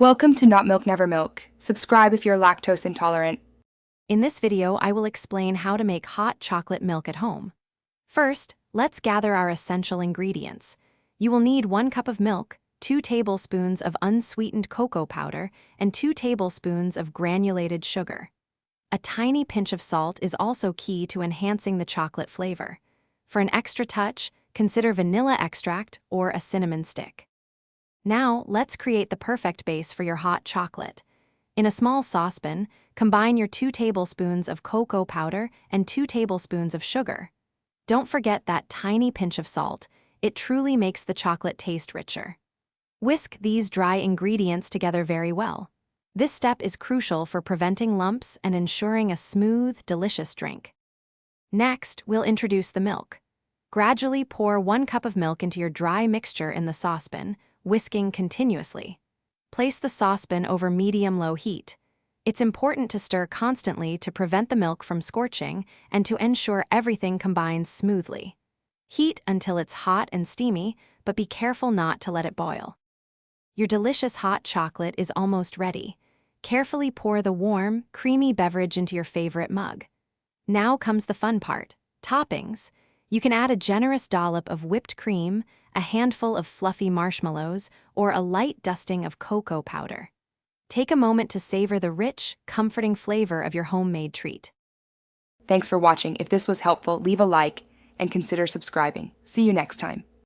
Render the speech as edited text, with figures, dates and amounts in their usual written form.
Welcome to Not Milk Never Milk. Subscribe if you're lactose intolerant. In this video, I will explain how to make hot chocolate milk at home. First, let's gather our essential ingredients. You will need 1 cup of milk, 2 tablespoons of unsweetened cocoa powder, and 2 tablespoons of granulated sugar. A tiny pinch of salt is also key to enhancing the chocolate flavor. For an extra touch, consider vanilla extract or a cinnamon stick. Now, let's create the perfect base for your hot chocolate. In a small saucepan, combine your 2 tablespoons of cocoa powder and 2 tablespoons of sugar. Don't forget that tiny pinch of salt. It truly makes the chocolate taste richer. Whisk these dry ingredients together very well. This step is crucial for preventing lumps and ensuring a smooth, delicious drink. Next, we'll introduce the milk. Gradually pour 1 cup of milk into your dry mixture in the saucepan, whisking continuously. Place the saucepan over medium-low heat. It's important to stir constantly to prevent the milk from scorching and to ensure everything combines smoothly. Heat until it's hot and steamy, but be careful not to let it boil. Your delicious hot chocolate is almost ready. Carefully pour the warm, creamy beverage into your favorite mug. Now comes the fun part: toppings. You can add a generous dollop of whipped cream, a handful of fluffy marshmallows, or a light dusting of cocoa powder. Take a moment to savor the rich, comforting flavor of your homemade treat. Thanks for watching. If this was helpful, leave a like and consider subscribing. See you next time.